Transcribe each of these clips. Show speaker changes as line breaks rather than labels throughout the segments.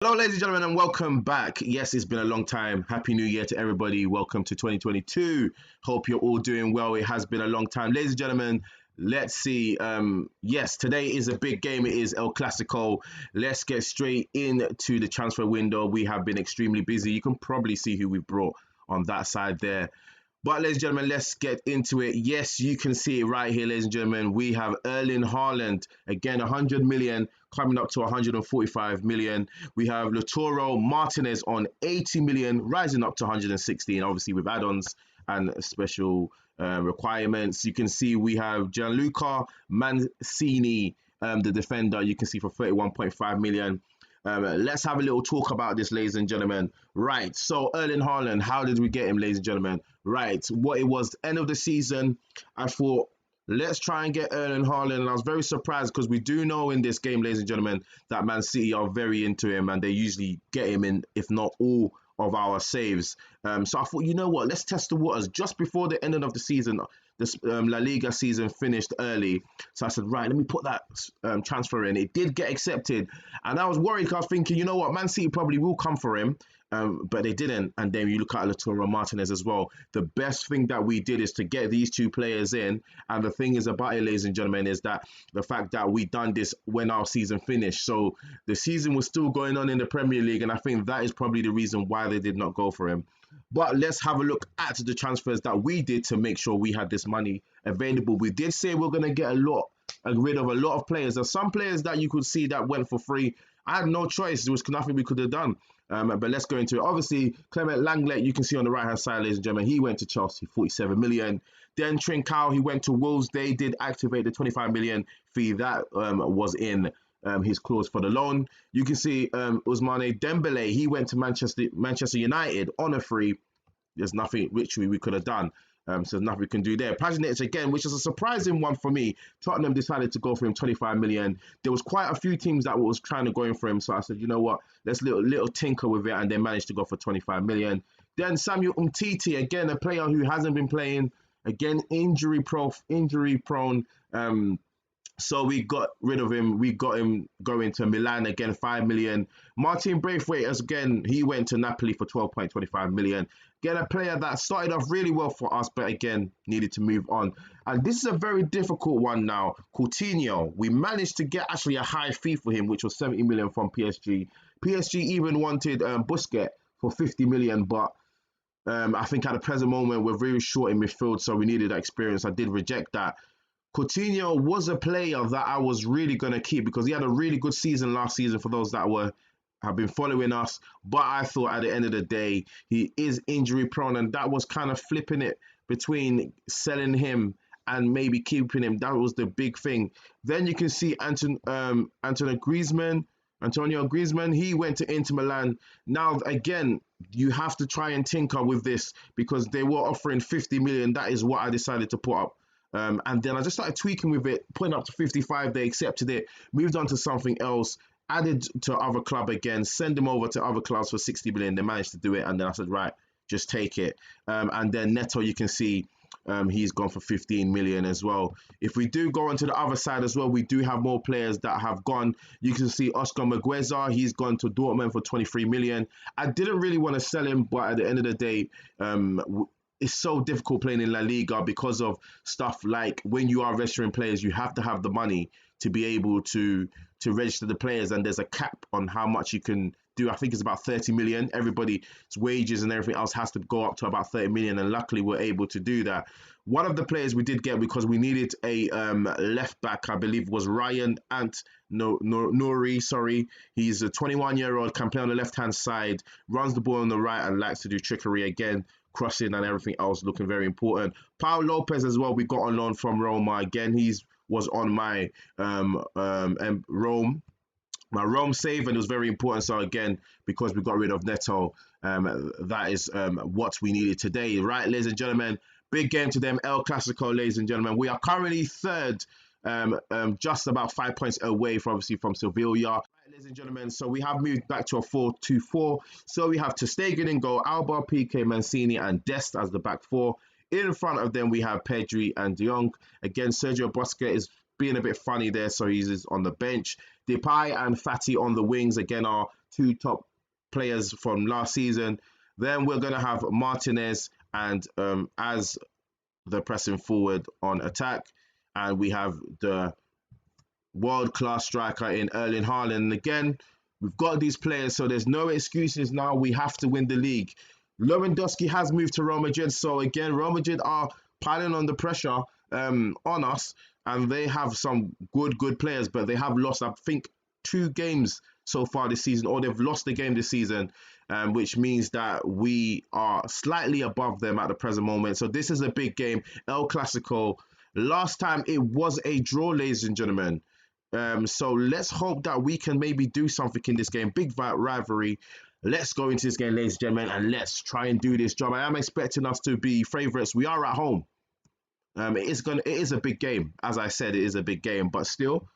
Hello, ladies and gentlemen, and welcome back. Yes, it's been a long time. Happy New Year to everybody. Welcome to 2022. Hope you're all doing well. It has been a long time. Ladies and gentlemen, let's see. Yes, today is a big game. It is El Clasico. Let's get straight into the transfer window. We have been extremely busy. You can probably see who we've brought on that side there. But ladies and gentlemen, let's get into it. Yes, you can see it right here, ladies and gentlemen. We have Erling Haaland, again, 100 million, coming up to 145 million. We have Lautaro Martinez on 80 million, rising up to 116, obviously with add-ons and special requirements. You can see we have Gianluca Mancini, the defender, you can see for 31.5 million. Let's have a little talk about this, ladies and gentlemen. Right, so Erling Haaland, how did we get him, ladies and gentlemen? Right, what it was, end of the season, I thought, let's try and get Erling Haaland, and I was very surprised because we do know in this game, ladies and gentlemen, that Man City are very into him, and they usually get him in, if not all of our saves. So I thought, you know what, let's test the waters. Just before the ending of the season, this La Liga season finished early. So I said, right, let me put that transfer in. It did get accepted. And I was worried because I was thinking, you know what, Man City probably will come for him. But they didn't. And then you look at Lautaro Martinez as well. The best thing that we did is to get these two players in. And the thing is about it, ladies and gentlemen, is that the fact that we done this when our season finished. So the season was still going on in the Premier League. And I think that is probably the reason why they did not go for him. But let's have a look at the transfers that we did to make sure we had this money available. We did say we're going to get rid of a lot of players. There's some players that you could see that went for free. I had no choice. There was nothing we could have done. But let's go into it. Obviously, Clement Lenglet, you can see on the right-hand side, ladies and gentlemen, he went to Chelsea, 47 million. Then Trincao, he went to Wolves. They did activate the 25 million fee that was in his clause for the loan. You can see Ousmane Dembele, he went to Manchester United on a free. There's nothing literally we could have done. So there's nothing we can do there. Pajanic again, which is a surprising one for me. Tottenham decided to go for him 25 million. There was quite a few teams that was trying to go in for him. So I said, you know what, let's little tinker with it, and they managed to go for 25 million. Then Samuel Umtiti, again, a player who hasn't been playing, again, injury prone. So we got rid of him. We got him going to Milan, again, 5 million. Martin Braithwaite, again, he went to Napoli for 12.25 million. Again, a player that started off really well for us, but again, needed to move on. And this is a very difficult one now. Coutinho, we managed to get actually a high fee for him, which was 70 million from PSG. PSG even wanted Busquets for 50 million, but I think at the present moment, we're very short in midfield, so we needed that experience. I did reject that. Coutinho was a player that I was really going to keep because he had a really good season last season for those that have been following us. But I thought at the end of the day, he is injury prone, and that was kind of flipping it between selling him and maybe keeping him. That was the big thing. Then you can see Antonio Griezmann, he went to Inter Milan. Now, again, you have to try and tinker with this because they were offering 50 million. That is what I decided to put up. And then I just started tweaking with it, putting up to 55. They accepted it, moved on to something else, added to other club again, send them over to other clubs for 60 million. They managed to do it. And then I said, right, just take it. And then Neto, you can see he's gone for 15 million as well. If we do go onto the other side as well, we do have more players that have gone. You can see Oscar Magueza, he's gone to Dortmund for 23 million. I didn't really want to sell him, but at the end of the day, it's so difficult playing in La Liga because of stuff like when you are registering players, you have to have the money to be able to register the players, and there's a cap on how much you can do. I think it's about 30 million. Everybody's wages and everything else has to go up to about 30 million, and luckily we're able to do that. One of the players we did get because we needed a left back, I believe, was Ryan Nouri. Sorry, he's a 21-year-old, can play on the left-hand side, runs the ball on the right, and likes to do trickery again. Crossing and everything else looking very important. Paul Lopez as well, we got on loan from Roma. Again, was on my Rome save, and it was very important. So again, because we got rid of Neto, that is what we needed today. Right, ladies and gentlemen, big game to them, El Clasico, ladies and gentlemen. We are currently third, just about 5 points away from Sevilla. Ladies and gentlemen, so we have moved back to a 4-2-4. So we have ter Stegen in goal, Alba, Piqué, Mancini, and Dest as the back four. In front of them, we have Pedri and De Jong. Again, Sergio Busquets is being a bit funny there, so he's on the bench. Depay and Fati on the wings, again, are two top players from last season. Then we're going to have Martinez and as the pressing forward on attack. And we have the world-class striker in Erling Haaland. And again, we've got these players, so there's no excuses now. We have to win the league. Lewandowski has moved to Real Madrid. So again, Real Madrid are piling on the pressure on us. And they have some good players, but they have lost, I think, 2 games so far this season, or they've lost the game this season, which means that we are slightly above them at the present moment. So this is a big game, El Clasico. Last time it was a draw, ladies and gentlemen. So let's hope that we can maybe do something in this game. Big rivalry. Let's go into this game, ladies and gentlemen, and let's try and do this job. I am expecting us to be favourites. We are at home. It is a big game. As I said, it is a big game, but still,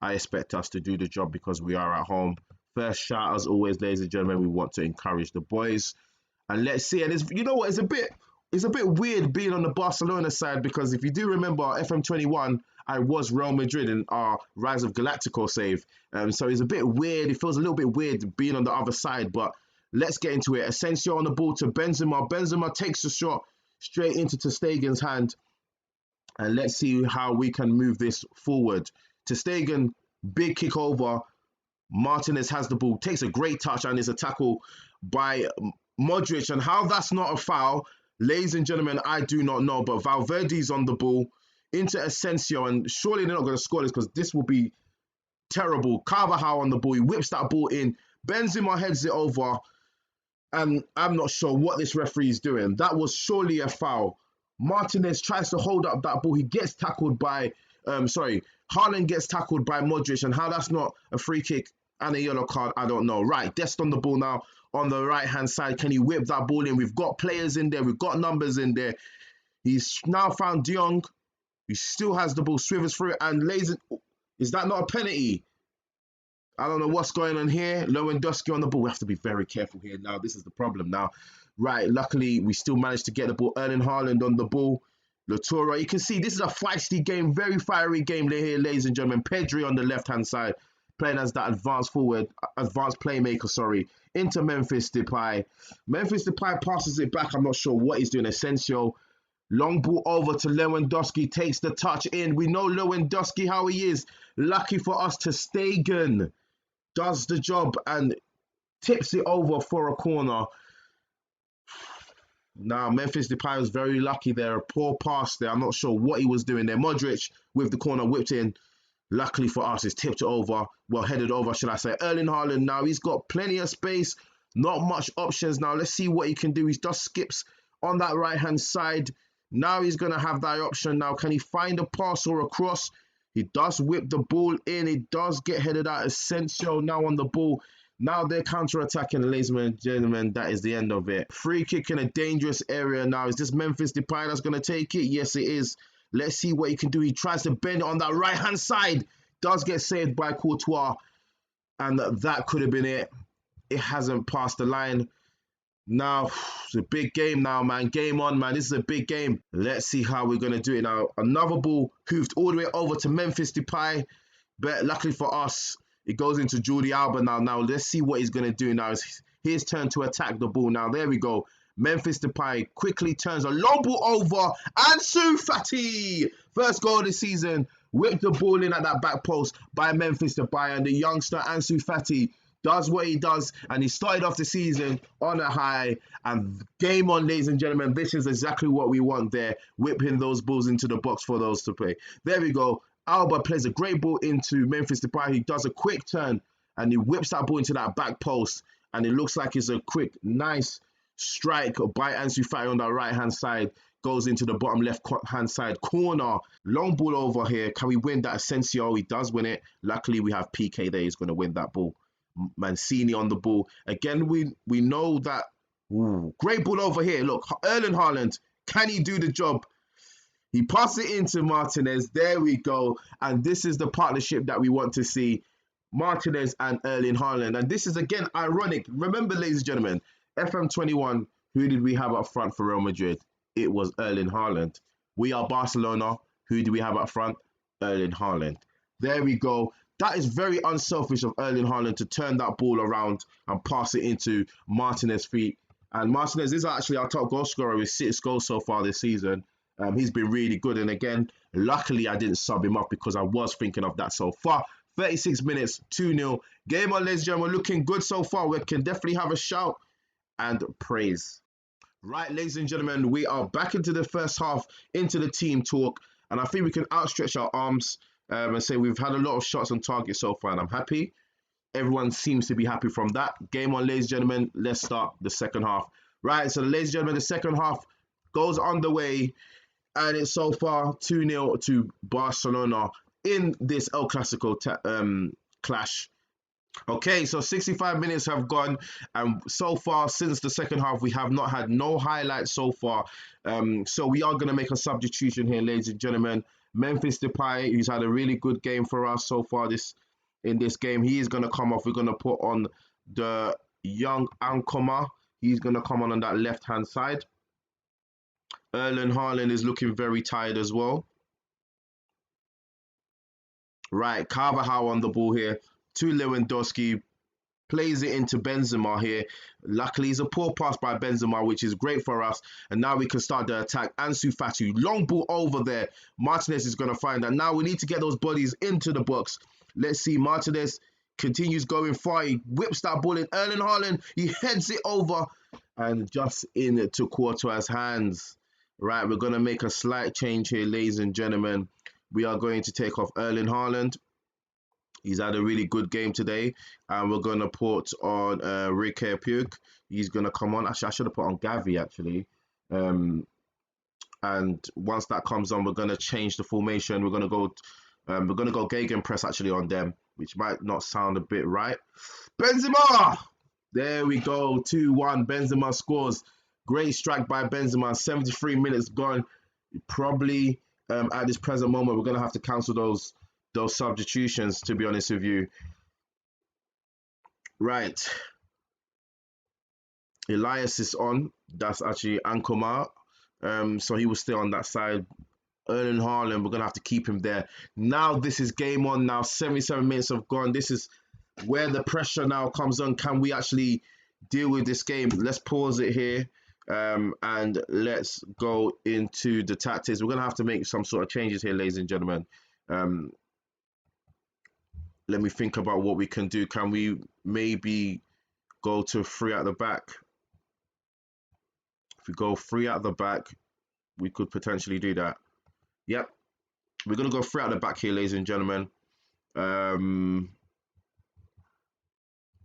I expect us to do the job because we are at home. First shout, as always, ladies and gentlemen, we want to encourage the boys. And let's see. And you know what? It's a bit weird being on the Barcelona side, because if you do remember FM21, I was Real Madrid in our Rise of Galactico save. So it's a bit weird. It feels a little bit weird being on the other side, but let's get into it. Asensio on the ball to Benzema. Benzema takes the shot straight into ter Stegen's hand. And let's see how we can move this forward. Ter Stegen, big kick over. Martinez has the ball, takes a great touch, and is a tackle by Modric. And how that's not a foul, ladies and gentlemen, I do not know. But Valverde's on the ball into Asensio, and surely they're not going to score this because this will be terrible. Carvajal on the ball, he whips that ball in. Benzema heads it over, and I'm not sure what this referee is doing. That was surely a foul. Martinez tries to hold up that ball. He gets tackled by, Haaland gets tackled by Modric, and how that's not a free kick and a yellow card, I don't know. Right, Dest on the ball now on the right-hand side. Can he whip that ball in? We've got players in there. We've got numbers in there. He's now found De Jong. He still has the ball, swivels through it, and lays it. Is that not a penalty? I don't know what's going on here. Lewandowski on the ball. We have to be very careful here now. This is the problem now. Right, luckily, we still managed to get the ball. Erling Haaland on the ball. Latura. You can see this is a feisty game, very fiery game here, ladies and gentlemen. Pedri on the left-hand side, playing as that advanced playmaker, into Memphis Depay. Memphis Depay passes it back. I'm not sure what he's doing. Asensio. Long ball over to Lewandowski, takes the touch in. We know Lewandowski, how he is. Lucky for us, ter Stegen does the job and tips it over for a corner. Now, Memphis Depay was very lucky there. A poor pass there. I'm not sure what he was doing there. Modric with the corner whipped in. Luckily for us, it's tipped over. Well, headed over, should I say. Erling Haaland now. He's got plenty of space. Not much options now. Let's see what he can do. He just skips on that right-hand side. Now he's going to have that option. Now, can he find a pass or a cross? He does whip the ball in. It does get headed out. Asensio now on the ball. Now they're counter-attacking, ladies and gentlemen. That is the end of it. Free kick in a dangerous area now. Is this Memphis Depay that's going to take it? Yes, it is. Let's see what he can do. He tries to bend it on that right-hand side. Does get saved by Courtois. And that could have been it. It hasn't passed the line. Now, it's a big game now, man. Game on, man. This is a big game. Let's see how we're going to do it now. Another ball hoofed all the way over to Memphis Depay. But luckily for us, it goes into Jordi Alba now. Now, let's see what he's going to do now. It's his turn to attack the ball. Now, there we go. Memphis Depay quickly turns a long ball over. Ansu Fati! First goal of the season. Whipped the ball in at that back post by Memphis Depay. And the youngster Ansu Fati does what he does, and he started off the season on a high. And game on, ladies and gentlemen. This is exactly what we want there, whipping those balls into the box for those to play. There we go. Alba plays a great ball into Memphis Depay. He does a quick turn, and he whips that ball into that back post, and it looks like it's a quick, nice strike by Ansu Fati on that right-hand side. Goes into the bottom left-hand side corner. Long ball over here. Can we win that? Asensio, he does win it. Luckily, we have PK there. He's going to win that ball. Mancini on the ball. Again, we know that. Ooh, great ball over here. Look, Erling Haaland. Can he do the job? He passes it into Martinez. There we go. And this is the partnership that we want to see. Martinez and Erling Haaland. And this is, again, ironic. Remember, ladies and gentlemen, FM21, who did we have up front for Real Madrid? It was Erling Haaland. We are Barcelona. Who do we have up front? Erling Haaland. There we go. That is very unselfish of Erling Haaland to turn that ball around and pass it into Martinez's feet. And Martinez is actually our top goal scorer with 6 goals so far this season. He's been really good. And again, luckily I didn't sub him off because I was thinking of that so far. 36 minutes, 2-0. Game on, ladies and gentlemen, looking good so far. We can definitely have a shout and praise. Right, ladies and gentlemen, we are back into the first half, into the team talk. And I think we can outstretch our arms and say we've had a lot of shots on target so far. And I'm happy. Everyone seems to be happy from that. Game on, ladies and gentlemen. Let's start the second half. Right, so ladies and gentlemen, the second half goes underway. And it's so far 2-0 to Barcelona in this El Clasico clash. Okay, so 65 minutes have gone, and so far since the second half, we have not had no highlights so far. So we are going to make a substitution here, ladies and gentlemen. Memphis Depay, who's had a really good game for us so far in this game, he is going to come off. We're going to put on the young Ankoma. He's going to come on that left-hand side. Erling Haaland is looking very tired as well. Right, Carvajal on the ball here to Lewandowski. Plays it into Benzema here. Luckily, it's a poor pass by Benzema, which is great for us. And now we can start the attack. Ansu Fati, long ball over there. Martinez is going to find that. Now we need to get those bodies into the box. Let's see. Martinez continues going far. He whips that ball in. Erling Haaland, he heads it over and just into Courtois' hands. Right, we're going to make a slight change here, ladies and gentlemen. We are going to take off Erling Haaland. He's had a really good game today. And we're going to put on Riqui Puig. He's going to come on. Actually, I should have put on Gavi, actually. And once that comes on, we're going to change the formation. We're going to go Gegenpress, actually, on them, which might not sound a bit right. Benzema! There we go. 2-1. Benzema scores. Great strike by Benzema. 73 minutes gone. Probably at this present moment, we're going to have to cancel those substitutions, to be honest with you. Right. Elias is on. That's actually Ankoma. So he will stay on that side. Erling Haaland, we're going to have to keep him there. Now this is game on now. 77 minutes have gone. This is where the pressure now comes on. Can we actually deal with this game? Let's pause it here. And let's go into the tactics. We're going to have to make some sort of changes here, ladies and gentlemen. Let me think about what we can do. Can we maybe go to 3 at the back? If we go 3 at the back, we could potentially do that. Yep. We're going to go 3 at the back here, ladies and gentlemen. And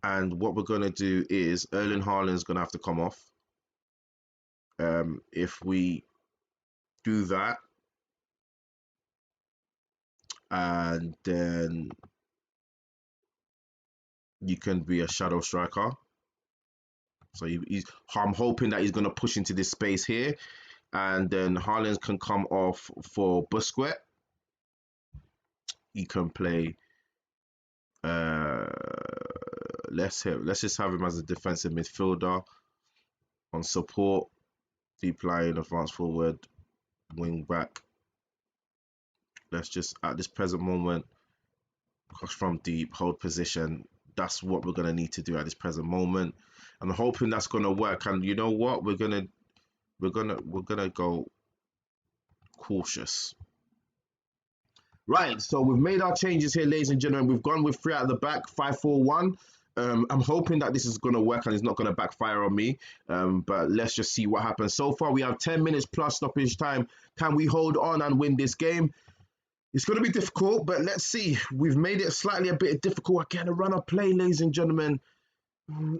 what we're going to do is Erling Haaland is going to have to come off. If we do that, and then you can be a shadow striker. So I'm hoping that he's going to push into this space here, and then Haaland can come off for Busquets. He can play. Let's just have him as a defensive midfielder on support. Deep line, advance forward, wing back. Let's just, at this present moment, cross from deep, hold position. That's what we're going to need to do at this present moment. I'm hoping that's going to work. And you know what? We're gonna go cautious. Right, so we've made our changes here, ladies and gentlemen. We've gone with 3 at the back, 5-4-1. I'm hoping that this is going to work and it's not going to backfire on me. But let's just see what happens. So far, we have 10 minutes plus stoppage time. Can we hold on and win this game? It's going to be difficult, but let's see. We've made it slightly a bit difficult. Again, a run of play, ladies and gentlemen.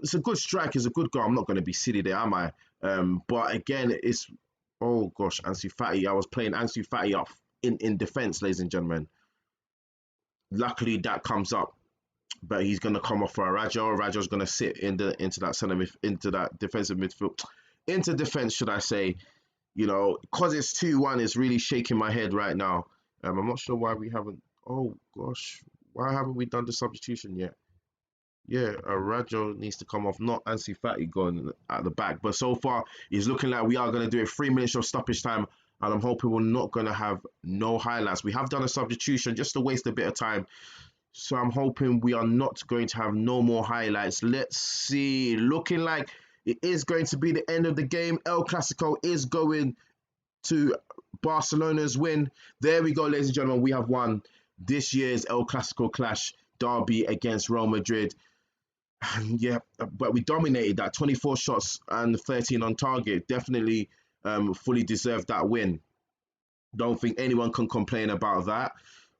It's a good strike. It's a good goal. I'm not going to be silly there, am I? But again, it's... Oh, gosh, Ansu Fati. I was playing Ansu Fati up in defense, ladies and gentlemen. Luckily, that comes up. But he's going to come off for Arajo. Arajo's going to sit into that defensive midfield. Into defense, should I say. You know, because it's 2-1, it's really shaking my head right now. I'm not sure why we haven't... Oh, gosh. Why haven't we done the substitution yet? Yeah, Arajo needs to come off. Not Ansu Fati going at the back. But so far, it's looking like we are going to do it. 3 minutes of stoppage time. And I'm hoping we're not going to have no highlights. We have done a substitution just to waste a bit of time. So I'm hoping we are not going to have no more highlights. Let's see. Looking like it is going to be the end of the game. El Clasico is going to Barcelona's win. There we go, ladies and gentlemen. We have won this year's El Clasico clash derby against Real Madrid. Yeah, but we dominated that. 24 shots and 13 on target. Definitely fully deserved that win. Don't think anyone can complain about that.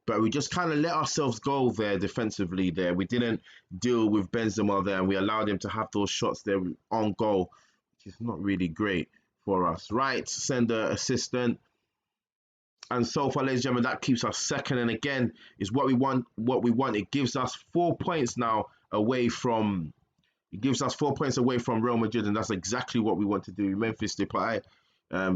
But we just kind of let ourselves go there defensively there. We didn't deal with Benzema there, and we allowed him to have those shots there on goal, which is not really great for us. Right, sender assistant. And so far, ladies and gentlemen, that keeps us second. And again, is what we want. It gives us 4 points now away from. It gives us 4 points away from Real Madrid, and that's exactly what we want to do. Memphis Depay,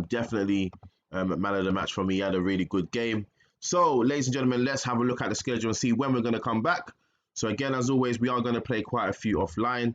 definitely man of the match for me. He had a really good game. So, ladies and gentlemen, let's have a look at the schedule and see when we're going to come back. So, again, as always, we are going to play quite a few offline.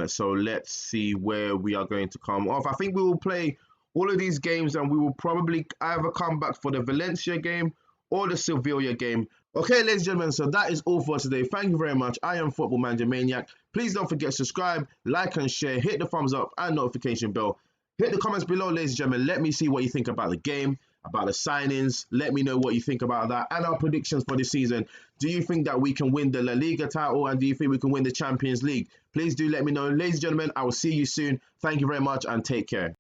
So, let's see where we are going to come off. I think we will play all of these games, and we will probably either come back for the Valencia game or the Sevilla game. Okay, ladies and gentlemen, so that is all for today. Thank you very much. I am Football Manager Maniac. Please don't forget to subscribe, like and share, hit the thumbs up and notification bell. Hit the comments below, ladies and gentlemen. Let me see what you think about the game, about the signings. Let me know what you think about that and our predictions for the season. Do you think that we can win the La Liga title, and do you think we can win the Champions League? Please do let me know. Ladies and gentlemen, I will see you soon. Thank you very much and take care.